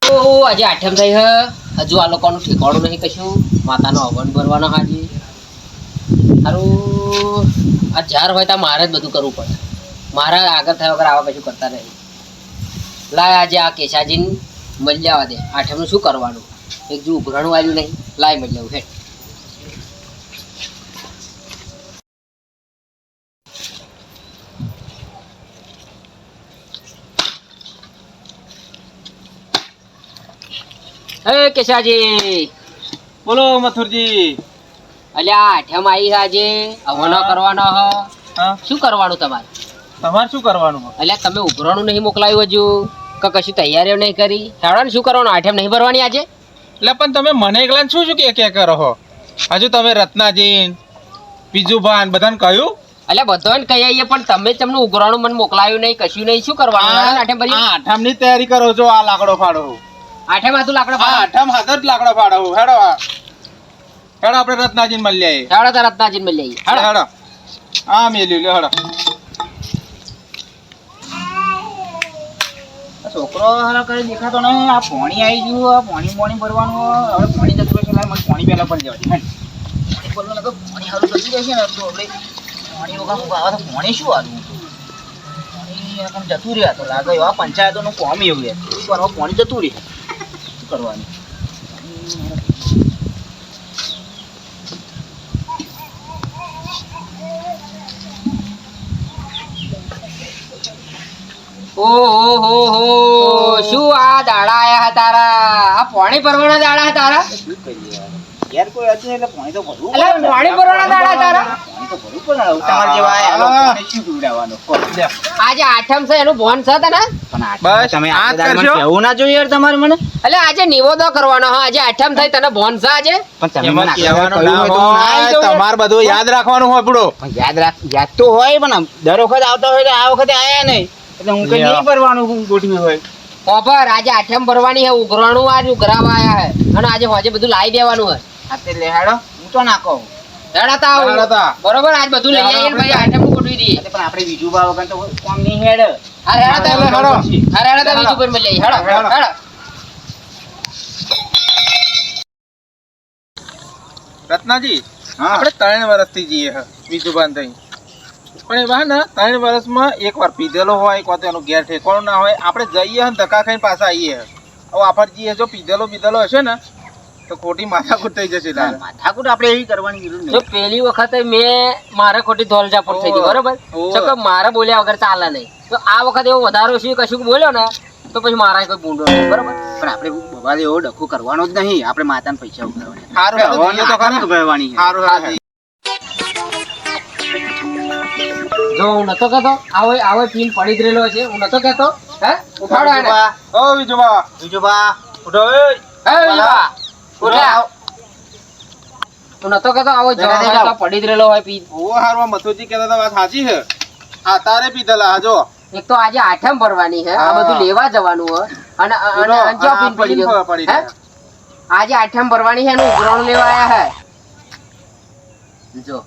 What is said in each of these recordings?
આજે આઠમ થઈ હજુ આ લોકોનું ઠેકાણું નહીં કશું માતાનો હવન ભરવાનો હાજી સારું આ જાર હોય તો મારે જ બધું કરવું પડે મારા આગળ થયા વગર આવા કશું કરતા નહીં લાય આજે આ કેશાજીને મળી જવા દે આઠમનું શું કરવાનું એક જો ઉઘરાણું આવ્યું નહીં લાય મળી જવું હે કેશાજી બોલો મથુરજી. અલ્યા આઠમ આવી આજે હવનો કરવાનો હ શું કરવાનું તમારે શું કરવાનું? અલ્યા તમે ઉઘરાણું નહીં મોકલાયું હજુ કે કશું તૈયારીઓ નહીં કરી હેડો શું કરવાનું આઠમ નહીં ભરવાની આજે એટલે પણ તમે મને એકલા શું કે કરો હો? હજુ તમે રત્નાજી બીજુભાન બધાને કહ્યું? અલ્યા બધાને કહી આવીએ પણ તમે તમને ઉઘરાણું મને મોકલાયું નહીં કશું નહીં શું કરવાનું આઠમ ભરી આઠમ ની તૈયારી કરો છો. આ લાકડો ફાડો આઠમ હાથું લાકડો આઠમ હાથ જ લાકડો ફાડો. હેડો હેડો આપણે રત્નાજી મળી આવીએ. હેડો તો રત્નાજી મળી આવીએ. હેડો હેડો હા મેલ્યું લે હેડો. છોકરો હારા કરે દેખાતો નહીં. આ પાણી આવી ગયું. આ પાણી ભરવાનું હવે પાણી જતું રહેશે. મને પાણી પહેલા પણ જવા દે બોલો ને પાણી સારું જતું રહેશે ને તો આપણે પાણી વગર આવે તો પાણી શું હારું પાણી રકમ જતું રહ્યા તો લાગે એવા પંચાયતોનું કોમ એવું છે પણ હવે પાણી જતું રહે શું કરવાનું? ઓહો શું આ દાડા આયા તારા આ પાણી ભરવાના દાડા તારા શું કરીએ યાર કોઈ હતું એટલે પાણી તો ભરવું અલે પાણી ભરવાના દાડા તારા પાણી તો ભરવું પણ તમારે જેવા આયા શું પીવડાવવાનું આજે આઠમ છે એનું ભોન છે તને પણ બસ તમે આ આટલા કરશો? કેવું ના જોઈએ યાર તમારે મને એટલે આજે નિવેદો કરવાનો હા આજે આઠમ થઈ તને ભોન છે આજે પણ તમે એમાં મને આટલા કહેવાનું કહ્યું ના હોય તો હોય. તમારે બધું યાદ રાખવાનું હોય આપણું. પણ યાદ તો હોય પણ દર વખત આવતા હોય એટલે આ વખતે આયા નહીં એટલે હું કઈ નહીં ભરવાનું ગોઠવ્યું હોય. ખબર આજે આઠમ ભરવાની હે ઉઘરાણું આજ ઉઘરાવા આયા હે અને આજે હોજે બધું લાવી દેવાનું હે હાથે લેહાડો હું તો ના કહું હેડાતા આવું. હેડાતા. બરોબર આજ બધું લઈ આવીએ ને પછી આઠમ નું ગોઠવી દઈએ એટલે પણ આપણે બીજું ભાવ વગર તો કોમ નહીં હેડ. હા હેડાતા હેડો. હા હેડાતા બીજું પર મળી લઈએ હેડો હેડો. હેડો રત્નાજી હા આપણે 3 વર્ષથી જઈએ હે બીજુભાન થઈ પણ એવા ને 3 વર્ષમાં એકવાર પીધેલો હોય કોઈ તેનું ઘેર ઠેકાણું ના હોય આપણે જઈએ ને ધક્કા ખાઈને પાછા આવીએ હવે આપણે જઈએ જો પીધેલો હશે ને તો ખોટી માથાકૂટ થઈ જશે લાગે. માથાકૂટ આપણે એવી કરવાની જરૂર જો નહીં. પેલી વખતે મેં મારે ખોટી ધોલજાપટ થઈ ગઈ બરોબર ઓહો. તો કે મારે બોલ્યા વગર ચાલે નહીં તો આ વખતે એવો વધારો છે કશું બોલ્યો ને તો પછી મારા કોઈ ભૂંડો નહીં બરોબર પણ આપણે બબાલ એવો ડખો કરવાનો જ નહીં. આપણે માતાને પૈસા ઉઘરાવવાના. સારું હેડો, જઈએ તો ખરા. ઉઘરાવવાની છે. સારું હેડો. જો હું નતો કહેતો આવો પીન પડી જ રહેલો છે હું નતો કહેતો હે ઉઠાડો એને ઓ બીજુબા બીજુબા ઉઠો એ. હે વિજુબા, ઉઠ્યા. હું નતો કહેતો આવો જવાનો પડી જ રહેલો હોય પીન ઓ હારવા મથુજી કહેતા હતા વાત સાચી છે. આ તારે પીધેલા હા જો એક તો આજે આઠમ ભરવાની છે આ બધું લેવા જવાનું હોય અને અંજો પીન પડી ગયો હે આજે આઠમ ભરવાની છે એનું ઉઘરાણું લેવા આયા હે જો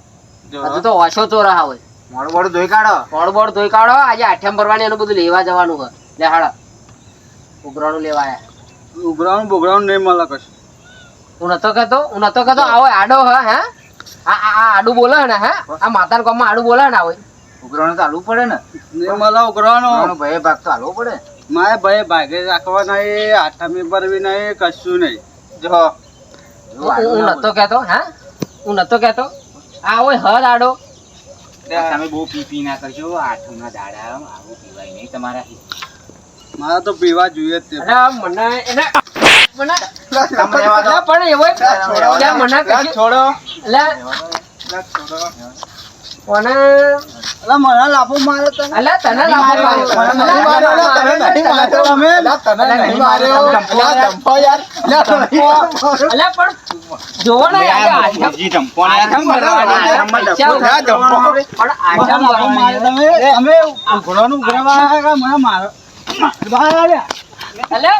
હજુ તો ઓછો ચોરા હોય મોડું મોડું ધોઈ કાઢો. બોડ ધોઈ કાઢો આજે આઠમ ભરવાની એનું બધું લેવા જવાનું હોય લે હાડા ઉઘરાણું લેવા આયા બોગરાઉન્ડ નહીં મળે કશું. હું નતો કહેતો આવો આડો હે આ આડું બોલે ને હે આ માતાના ગામમાં આડું બોલે ને આવો ઉઘરાણું તો હાલવું પડે ને. નહીં મળે ઉઘરાણો. ઉઘરાણું ભાઈ ભાગ તો હાલવો પડે. મારે ભાઈ ભાગે રાખવા નહીં આઠમી ભરવી નહીં કશું નહીં જો હું નતો કહેતો આવો હર આડો તમે બહુ પી ના કરશો. આઠમના દાડા આવું પીવાય નહીં તમારાથી. મારે તો પીવા જોઈએ જ તે. અરે મને એને મને પણ એવો મને છોડો એટલે મને મને લાફો મારે તને. અલા તને લાફો માર્યો. તને નહીં માર્યો અમે. તને નહીં માર્યો. ધંફો યાર. અલા પણ જોવો ને આજે આઠમ આઠમ ભરવાની. આઠમમાં પણ આઠમ ભરવાની. અમે ઉઘરાણું ઉઘરાવા મને મારો અલા